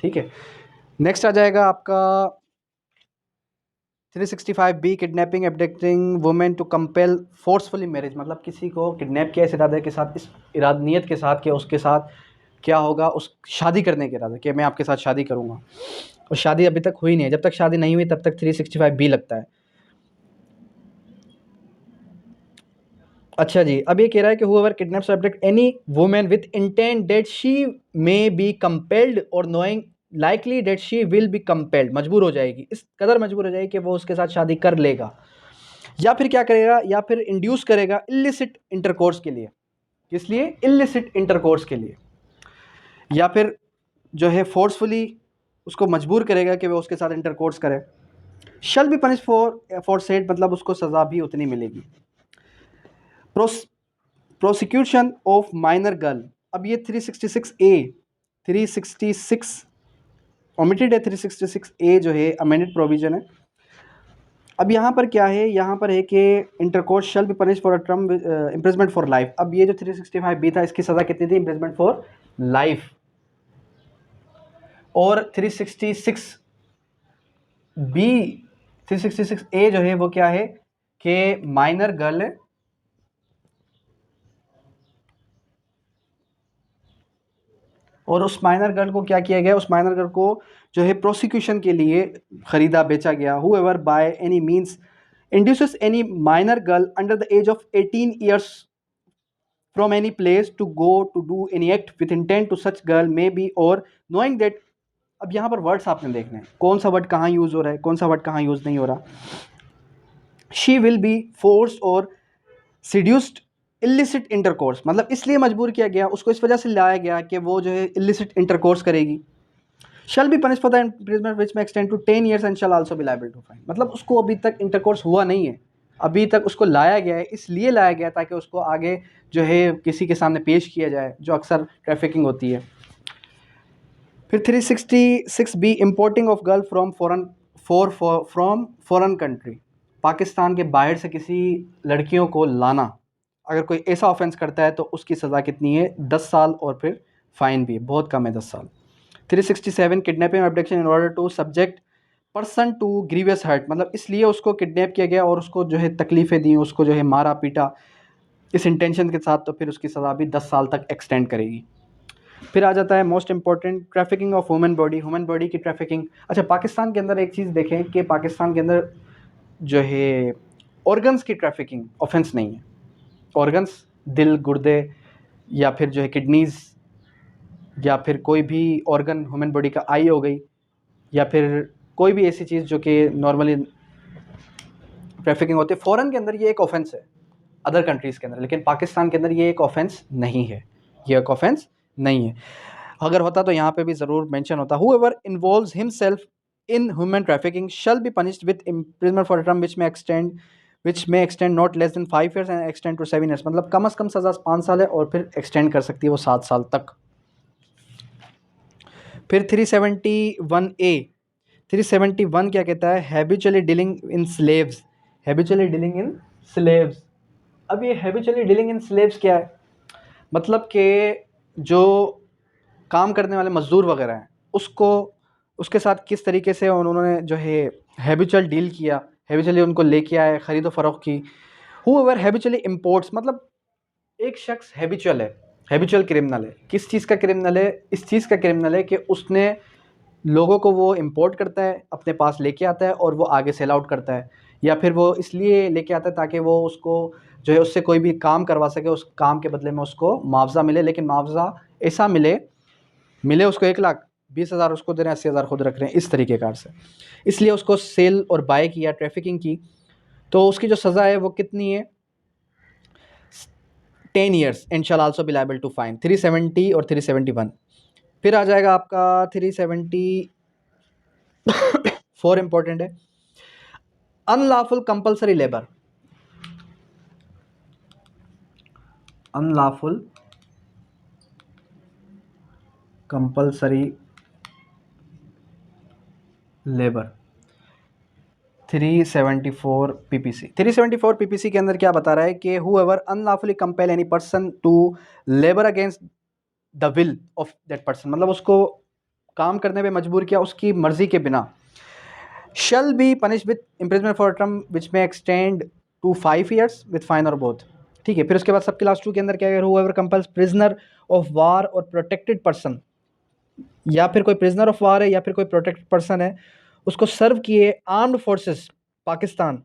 ठीक है, नेक्स्ट आ जाएगा आपका 365B kidnapping abducting women to compel forcefully marriage, मतलब किसी को किडनैप किया इस इरादे के साथ, इस नियत के साथ कि उसके साथ क्या होगा, उस शादी करने के इरादे कि मैं आपके साथ शादी करूंगा, और शादी अभी तक हुई नहीं है। जब तक शादी नहीं हुई तब तक 365B लगता है। अच्छा जी, अब ये कह रहा है कि whoever kidnaps or abduct any woman with intent that she may be compelled or knowing likely that she will be compelled, मजबूर हो जाएगी, इस कदर मजबूर हो जाएगी कि वो उसके साथ शादी कर लेगा, या फिर क्या करेगा, या फिर इंड्यूस करेगा इलिसिट इंटरकोर्स के लिए, किस लिए, इलिसिट इंटरकोर्स के लिए, या फिर जो है फोर्सफुली उसको मजबूर करेगा कि वो उसके साथ इंटरकोर्स करे, शल बी पनिश फॉर सेड, मतलब उसको सज़ा भी उतनी मिलेगी। प्रोसिक्यूशन ऑफ माइनर गर्ल, अब ये 366 ओमिटेड है, 366A जो है अमेंडेड प्रोविजन है। अब यहाँ पर क्या है, यहाँ पर है कि intercourse shell be punish for a term imprisonment for life. अब ये जो 365B था इसकी सज़ा कितनी थी, इम्प्रिजमेंट फॉर लाइफ। और 366A जो है वो क्या है कि माइनर गर्ल है, और उस माइनर गर्ल को क्या किया गया, उस माइनर गर्ल को जो है प्रोसिक्यूशन के लिए ख़रीदा बेचा गया। whoever by any means induces any minor girl under the age of 18 years from any place to go to do any act with intent to such girl may be or knowing that, अब यहाँ पर words आपने देखने हैं, कौन सा word कहाँ use हो रहा है, कौन सा वर्ड कहाँ यूज़ नहीं हो रहा। शी विल बी फोर्स और सीड्यूस्ड इलिसिट इंटरकोर्स, मतलब इसलिए मजबूर किया गया, उसको इस वजह से लाया गया कि वो जो है इलिसिट इंटरकोर्स करेगी। Shall be punish for the imprisonment which may extend to 10 years and shall also be liable to fine, मतलब उसको अभी तक इंटरकोर्स हुआ नहीं है, अभी तक उसको लाया गया है, इसलिए लाया गया ताकि उसको आगे जो है किसी के सामने पेश किया जाए, जो अक्सर ट्रैफिकिंग होती है। फिर 366B importing of girl from foreign country, Pakistan के बाहर से किसी लड़कियों को लाना, अगर कोई ऐसा ऑफेंस करता है तो उसकी सज़ा कितनी है, 10 साल, और फिर फ़ाइन भी बहुत कम है, 10 साल। 367 kidnapping abduction in order to subject person to grievous hurt, मतलब इसलिए उसको किडनैप किया गया और उसको जो है तकलीफ़ें दी, उसको जो है मारा पीटा इस इंटेंशन के साथ, तो फिर उसकी सज़ा भी 10 साल तक एक्सटेंड करेगी। फिर आ जाता है most important, trafficking of human body की ट्रैफिकिंग। अच्छा, पाकिस्तान के अंदर एक चीज़ देखें कि पाकिस्तान के अंदर जो है ऑर्गन्स की ट्रैफिकिंग ऑफेंस नहीं है। ऑर्गन्स, दिल, गुर्दे, या फिर जो है किडनीज़, या फिर कोई भी ऑर्गन ह्यूमन बॉडी का, आई हो गई, या फिर कोई भी ऐसी चीज़ जो कि नॉर्मली ट्रैफिकिंग होती है, फ़ॉरेन के अंदर ये एक ऑफेंस है, अदर कंट्रीज़ के अंदर, लेकिन पाकिस्तान के अंदर ये एक ऑफेंस नहीं है, ये एक ऑफेंस नहीं है। अगर होता तो यहाँ पे भी ज़रूर मेंशन होता। whoever involves himself in human trafficking shall be punished with imprisonment for a term which may extend not less than 5 years and extend to 7 years, मतलब कम से कम सज़ा 5 साल है और फिर एक्सटेंड कर सकती है वो 7 साल तक। फिर 371A, 371 क्या कहता है, habitually dealing in slaves, habitually dealing in slaves, अब ये हैबिचुअली डीलिंग इन स्लेव्स क्या है, मतलब कि जो काम करने वाले मजदूर वगैरह हैं उसको उसके साथ किस तरीके से उन्होंने जो है हैबिचुअल डील किया, हैबिचुअली उनको लेके आए, खरीदो फरोख्त की। हूएवर हैबिचुअली इंपोर्ट्स, मतलब एक शख्स हैबिचुअल है, हैबिचुअल क्रिमिनल है। किस चीज़ का क्रिमिनल है? इस चीज़ का क्रिमिनल है कि उसने लोगों को वो इंपोर्ट करता है, अपने पास लेके आता है और वो आगे सेल आउट करता है, या फिर वो इसलिए लेके आता है ताकि वो उसको जो है उससे कोई भी काम करवा सके, उस काम के बदले में उसको मुआवजा मिले, लेकिन मुआवजा ऐसा मिले उसको 1 लाख, 20,000 उसको दे रहे हैं, 80,000 खुद रख रहे हैं, इस तरीके कार से। इसलिए उसको सेल और बाय किया, ट्रैफिकिंग की, तो उसकी जो सज़ा है वो कितनी है? 10 years and shall also be liable to fine. 370 और 371। फिर आ जाएगा आपका 374 इंपॉर्टेंट है, unlawful compulsory labour. Unlawful compulsory labour 374 PPC. 374 PPC के अंदर क्या बता रहा है कि whoever unlawfully compel any person to labour against the will of that person, मतलब उसको काम करने पे मजबूर किया उसकी मर्जी के बिना, shall be punished with imprisonment for a term which may extend to 5 years with fine or both। ठीक है, फिर उसके बाद सब क्लास 2 के अंदर क्या है? whoever compels prisoner of war और protected person, या फिर कोई prisoner of war है या फिर कोई protected person है, उसको सर्व किए armed forces Pakistan,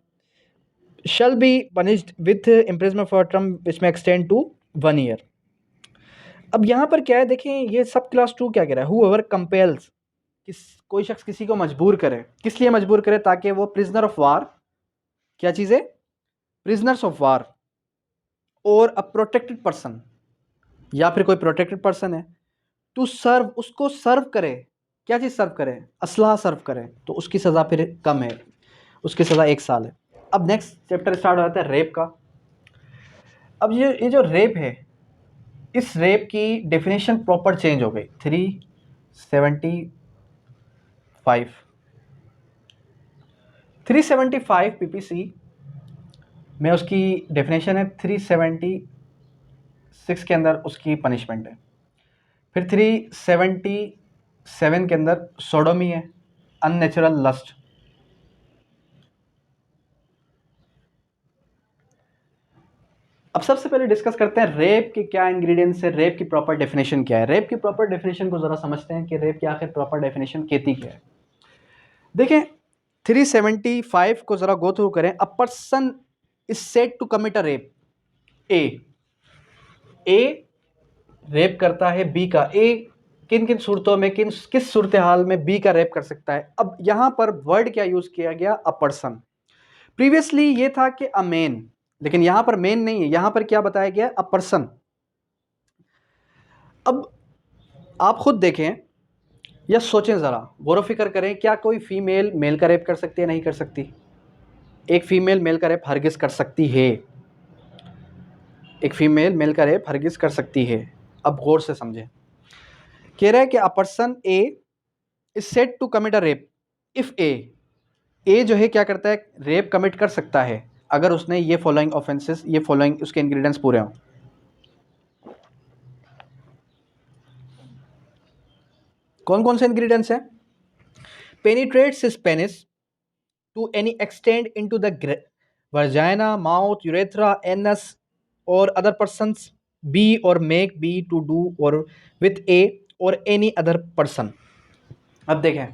shall be punished with imprisonment for a term which may extend to 1 year। अब यहाँ पर क्या है देखें, ये सब क्लास 2 क्या कह रहा है? whoever compels, कोई शख्स किसी को मजबूर करे, किस लिए मजबूर करे? ताकि वो प्रिजनर ऑफ वार, क्या चीज़ है? प्रिजनर्स ऑफ वार और अ प्रोटेक्टेड पर्सन, या फिर कोई प्रोटेक्टेड पर्सन है, टू सर्व, उसको सर्व करे। क्या चीज़ सर्व करे? असलहा सर्व करे, तो उसकी सज़ा फिर कम है, उसकी सज़ा 1 साल है। अब नेक्स्ट चैप्टर स्टार्ट हो जाता है रेप का। अब ये जो रेप है, इस रेप की डेफिनेशन प्रॉपर चेंज हो गई। 375 पीपीसी में उसकी डेफिनेशन है, 376 के अंदर उसकी पनिशमेंट है, फिर 377 के अंदर सोडोमी है, अननेचुरल लस्ट। अब सबसे पहले डिस्कस करते हैं रेप के क्या इंग्रेडिएंट्स है, रेप की प्रॉपर डेफिनेशन क्या है। रेप की प्रॉपर डेफिनेशन को ज़रा समझते हैं कि रेप की आखिर प्रॉपर डेफिनेशन कहती क्या है। देखें 375 को ज़रा गो थ्रू करें। A person is said to commit a rape. A rape करता है बी का। ए किन किन सूरतों में, किस सूरत हाल में बी का रेप कर सकता है? अब यहां पर वर्ड क्या यूज किया गया? A person. प्रीवियसली ये था कि अ मैन, लेकिन यहां पर मैन नहीं है, यहां पर क्या बताया गया? A person. अब आप खुद देखें या सोचें, ज़रा गौर फिक्र करें, क्या कोई फीमेल मेल का रेप कर सकती है? नहीं कर सकती। एक फीमेल मेल का रेप हरगिज़ कर सकती है, एक फीमेल मेल का रेप हरगिज़ कर सकती है। अब गौर से समझें, कह रहा है कि a person A is said to commit a rape if A जो है क्या करता है? रेप कमिट कर सकता है अगर उसने ये फॉलोइंग ऑफेंसेस, ये फॉलोइंग उसके इंग्रेडिएंट्स पूरे हों। कौन कौन से इंग्रेडिएंट्स हैं? Penetrates his penis to any extent into the vagina, mouth, urethra, anus और अदर पर्सन्स, बी और मेक बी टू डू और विथ ए और एनी अदर पर्सन। अब देखें,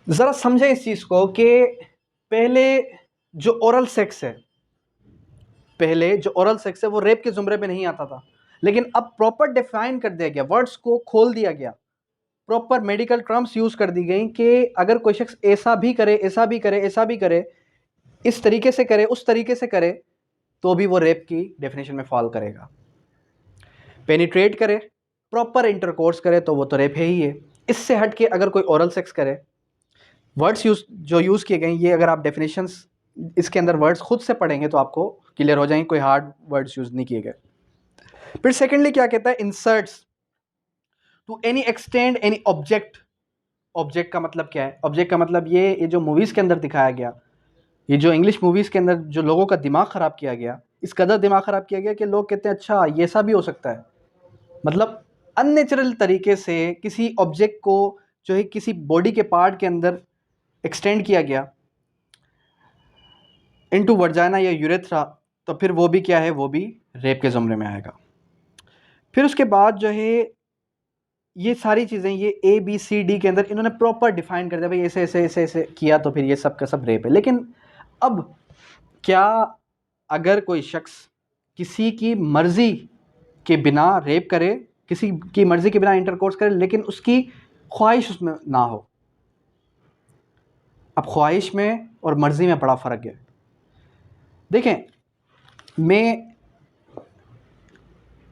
ज़रा समझें इस चीज़ को कि पहले जो ओरल सेक्स है, पहले जो ओरल सेक्स है वो रेप के जुमरे में नहीं आता था, लेकिन अब प्रॉपर डिफाइन कर दिया गया, वर्ड्स को खोल दिया गया, प्रॉपर मेडिकल टर्म्स यूज कर दी गई कि अगर कोई शख्स ऐसा भी करे, ऐसा भी करे, ऐसा भी करे, इस तरीके से करे, उस तरीके से करे, तो भी वो रेप की डेफिनेशन में फॉल करेगा। पेनिट्रेट करे, प्रॉपर इंटरकोर्स करे, तो वो तो रेप है ही है। इससे हट के अगर कोई ओरल सेक्स करे, वर्ड्स जो यूज़ किए गए ये अगर आप डेफिनेशंस इसके अंदर वर्ड्स खुद से पढ़ेंगे तो आपको क्लियर हो जाएंगे, कोई हार्ड वर्ड्स यूज़ नहीं किए गए। फिर सेकेंडली क्या कहता है? Inserts to any extend any object. Object का मतलब क्या है? ऑब्जेक्ट का मतलब ये जो मूवीज़ के अंदर दिखाया गया, ये जो इंग्लिश मूवीज़ के अंदर जो लोगों का दिमाग ख़राब किया गया, इस कदर दिमाग ख़राब किया गया कि लोग कहते हैं अच्छा ये ऐसा भी हो सकता है। मतलब अननेचुरल तरीके से किसी ऑब्जेक्ट को जो है किसी बॉडी के पार्ट के अंदर एक्सटेंड किया गया इनटू वर्जाइना या यूरेथ्रा, तो फिर वो भी क्या है, वो भी रेप के ज़ुमरे में आएगा। फिर उसके बाद जो है ये सारी चीज़ें, ये ए बी सी डी के अंदर इन्होंने प्रॉपर डिफाइन कर दिया, भाई ऐसे ऐसे ऐसे ऐसे किया तो फिर ये सब का सब रेप है। लेकिन अब क्या अगर कोई शख्स किसी की मर्ज़ी के बिना रेप करे, किसी की मर्ज़ी के बिना इंटरकोर्स करे, लेकिन उसकी ख्वाहिश उसमें ना हो? अब ख्वाहिश में और मर्ज़ी में बड़ा फ़र्क है। देखें, मैं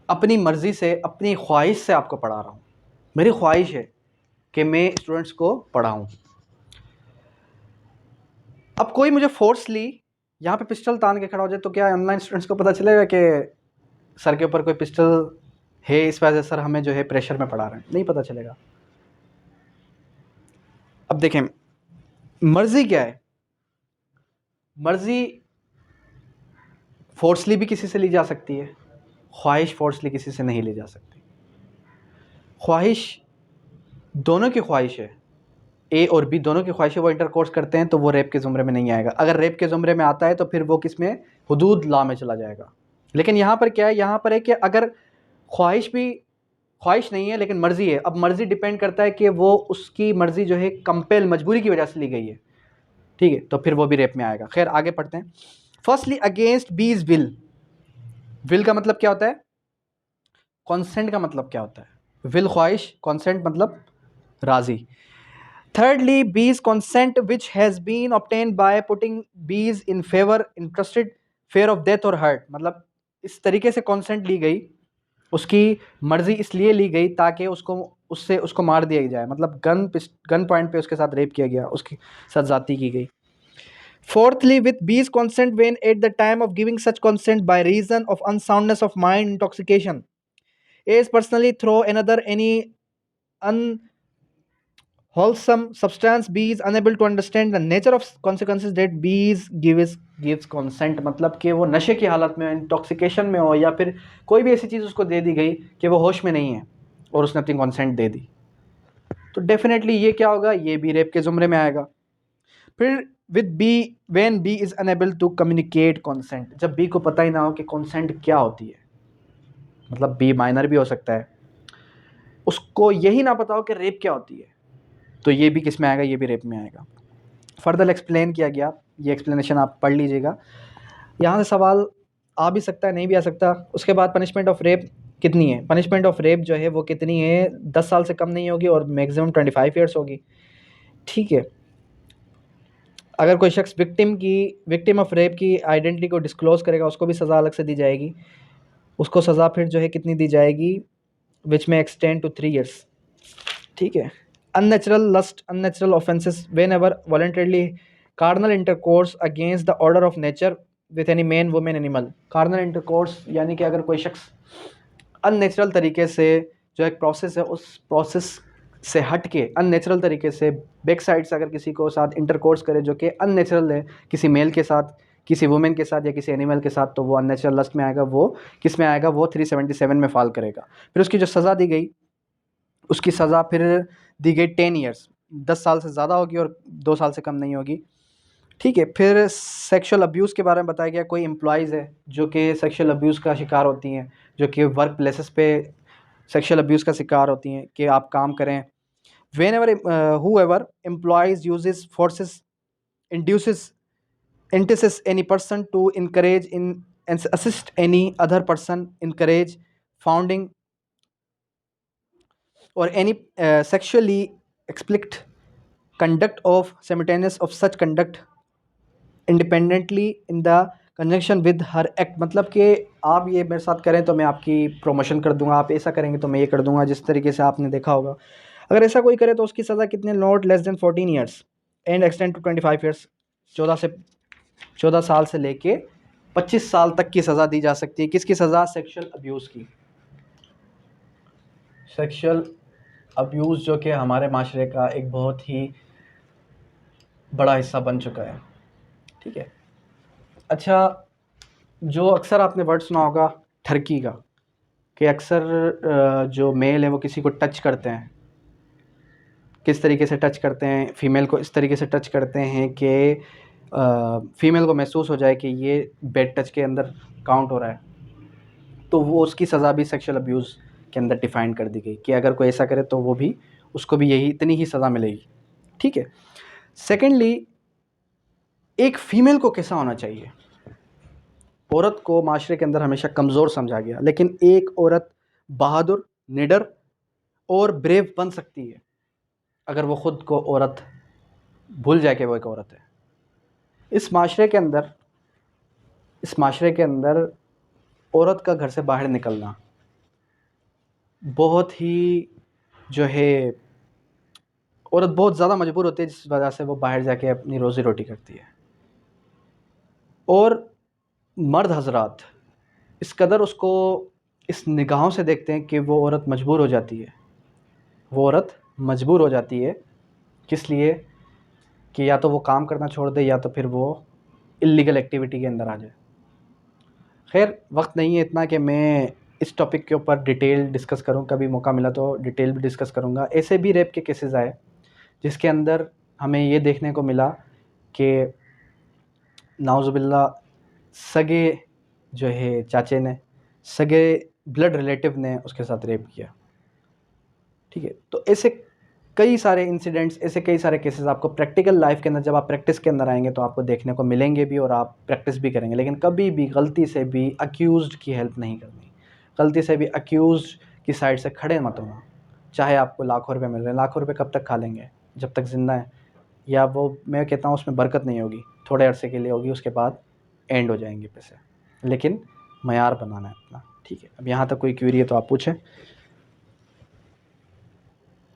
अपनी मर्ज़ी से, अपनी ख्वाहिश से आपको पढ़ा रहा हूँ। मेरी ख्वाहिश है कि मैं स्टूडेंट्स को पढ़ाऊँ। अब कोई मुझे फोर्सली यहाँ पे पिस्टल तान के खड़ा हो जाए तो क्या ऑनलाइन स्टूडेंट्स को पता चलेगा कि सर के ऊपर कोई पिस्टल है, इस वजह से सर हमें जो है प्रेशर में पढ़ा रहे हैं? नहीं पता चलेगा। अब देखें, मर्ज़ी क्या है? मर्ज़ी फोर्सली भी किसी से ली जा सकती है, ख्वाहिश फोर्सली किसी से नहीं ली जा सकती। ख्वाहिश दोनों की ख्वाहिश है, ए और बी दोनों की ख्वाहिश है, वो इंटरकोर्स करते हैं तो वो रेप के ज़ुमरे में नहीं आएगा। अगर रेप के ज़ुमरे में आता है तो फिर वो किस में, हुदूद लॉ में चला जाएगा। लेकिन यहाँ पर क्या है, यहाँ पर है कि अगर ख्वाहिश भी, ख्वाहिश नहीं है लेकिन मर्ज़ी है। अब मर्ज़ी डिपेंड करता है कि वो उसकी मर्ज़ी जो है कंपेल, मजबूरी की वजह से ली गई है, ठीक है, तो फिर वो भी रेप में आएगा। खैर आगे पढ़ते हैं। फर्स्टली अगेंस्ट बीज विल। विल का मतलब क्या होता है? कॉन्सेंट का मतलब क्या होता है? विल ख्वाहिश, कॉन्सेंट मतलब राज़ी। Thirdly, B's consent which has been obtained by putting B's in favor, interested, fear of death or hurt। मतलब इस तरीके से consent ली गई, उसकी मर्जी इसलिए ली गई ताकि उसको मार दिया जाए। मतलब गन पॉइंट पे उसके साथ रेप किया गया, उसके साथ ज़्यादती की गई। Fourthly, with B's consent when at the time of giving such consent by reason of unsoundness of mind, intoxication, A is personally through another any wholesome substance, B is unable to understand the nature of consequences that B is gives consent। मतलब कि वो नशे की हालत में, intoxication में हो, या फिर कोई भी ऐसी चीज़ उसको दे दी गई कि वो होश में नहीं है और उसने अपनी कंसेंट दे दी, तो डेफिनेटली ये क्या होगा, ये भी रेप के ज़ुमरे में आएगा। फिर with B, when B is unable to communicate consent, जब बी को पता ही ना हो कि कंसेंट क्या होती है, मतलब बी माइनर भी हो सकता है, उसको यही ना पता हो कि रेप क्या होती है, तो ये भी किस में आएगा, ये भी रेप में आएगा। फर्दर एक्सप्लेन किया गया, ये एक्सप्लेनेशन आप पढ़ लीजिएगा। यहाँ से सवाल आ भी सकता है, नहीं भी आ सकता। उसके बाद पनिशमेंट ऑफ रेप कितनी है? पनिशमेंट ऑफ रेप जो है वो कितनी है? 10 साल से कम नहीं होगी और मैक्सिमम 25 ईयर्स होगी, ठीक है। अगर कोई शख्स विक्टिम ऑफ रेप की आइडेंटिटी को डिस्क्लोज़ करेगा, उसको भी सज़ा अलग से दी जाएगी। उसको सज़ा फिर जो है कितनी दी जाएगी, विच में एक्सटेंड टू 3 ईयर्स, ठीक है। Unnatural lust, unnatural offenses whenever voluntarily carnal intercourse against the order of nature with any man, woman, animal। carnal intercourse यानी कि अगर कोई शख्स अननेचुरल तरीके से, जो एक प्रोसेस है उस प्रोसेस से हट के अननेचुरल तरीके से बैक साइड से अगर किसी को साथ इंटरकोर्स करे जो कि अननेचुरल है, किसी मेल के साथ, किसी वुमेन के साथ या किसी एनिमल के साथ, तो वो अननेचुरल लस्ट में आएगा। वो किस में आएगा? वो 377 में फॉल करेगा। फिर उसकी जो सज़ा दी गई, उसकी सज़ा फिर दी गई 10 ईयर्स, 10 साल से ज़्यादा होगी और 2 साल से कम नहीं होगी, ठीक है। फिर सेक्सुअल अब्यूज़ के बारे में बताया गया। कोई एम्प्लॉइज़ है जो कि सेक्सुअल अब्यूज़ का शिकार होती हैं, जो कि वर्क प्लेसेस पे सेक्सुअल अब्यूज़ का शिकार होती हैं कि आप काम करें। whenever whoever employees uses forces, induces, entices any person to encourage in and assist any other person, encourage, founding or any sexually explicit conduct of simultaneous of such conduct independently in the conjunction with her act। मतलब कि आप ये मेरे साथ करें तो मैं आपकी प्रमोशन कर दूंगा, आप ऐसा करेंगे तो मैं ये कर दूंगा, जिस तरीके से आपने देखा होगा। अगर ऐसा कोई करे तो उसकी सज़ा कितने, not less than 14 years and extend to 25 years. 14 साल से लेके 25 साल तक की सज़ा दी जा सकती है। किसकी सज़ा? सेक्सुअल अब्यूज़ की। सेक्सुअल अब्यूज़ जो कि हमारे माशरे का एक बहुत ही बड़ा हिस्सा बन चुका है। ठीक है। अच्छा, जो अक्सर आपने वर्ड सुना होगा ठरकी का, कि अक्सर जो मेल है वो किसी को टच करते हैं, किस तरीके से टच करते हैं, फीमेल को इस तरीके से टच करते हैं कि फीमेल को महसूस हो जाए कि ये बेड टच के अंदर काउंट हो रहा है, तो वो उसकी सज़ा भी सेक्सुअल अब्यूज़ के अंदर डिफ़ाइन कर दी गई कि अगर कोई ऐसा करे तो वो भी, उसको भी यही इतनी ही सज़ा मिलेगी। ठीक है। सेकेंडली, एक फ़ीमेल को कैसा होना चाहिए? औरत को माशरे के अंदर हमेशा कमज़ोर समझा गया, लेकिन एक औरत बहादुर, निडर और ब्रेव बन सकती है अगर वो ख़ुद को औरत भूल जाए कि वो एक औरत है। इस माशरे के अंदर औरत का घर से बाहर निकलना बहुत ही जो है, औरत बहुत ज़्यादा मजबूर होती है, जिस वजह से वो बाहर जाके अपनी रोज़ी रोटी करती है। और मर्द हजरात इस कदर उसको इस निगाहों से देखते हैं कि वो औरत मजबूर हो जाती है, किस लिए? कि या तो वो काम करना छोड़ दे या तो फिर वो इल्लीगल एक्टिविटी के अंदर आ जाए। खैर, वक्त नहीं है इतना कि मैं इस टॉपिक के ऊपर डिटेल डिस्कस करूं, कभी मौका मिला तो डिटेल भी डिस्कस करूंगा। ऐसे भी रेप के केसेस आए जिसके अंदर हमें ये देखने को मिला कि नाउज़ुबिल्लाह सगे जो है चाचे ने, सगे ब्लड रिलेटिव ने उसके साथ रेप किया। ठीक है। तो ऐसे कई सारे इंसिडेंट्स, ऐसे कई सारे केसेस आपको प्रैक्टिकल लाइफ के अंदर, जब आप प्रैक्टिस के अंदर आएंगे तो आपको देखने को मिलेंगे भी और आप प्रैक्टिस भी करेंगे। लेकिन कभी भी गलती से भी अक्यूज़्ड की हेल्प नहीं करनी, गलती से भी अक्यूज़्ड की साइड से खड़े मत होना। चाहे आपको लाखों रुपए मिल रहे हैं, लाखों रुपए कब तक खा लेंगे जब तक ज़िंदा है, या वो मैं कहता हूँ उसमें बरकत नहीं होगी, थोड़े अरसे के लिए होगी, उसके बाद एंड हो जाएंगे पैसे। लेकिन मयार बनाना है अपना। ठीक है। अब यहाँ तक कोई क्वेरी है तो आप पूछें।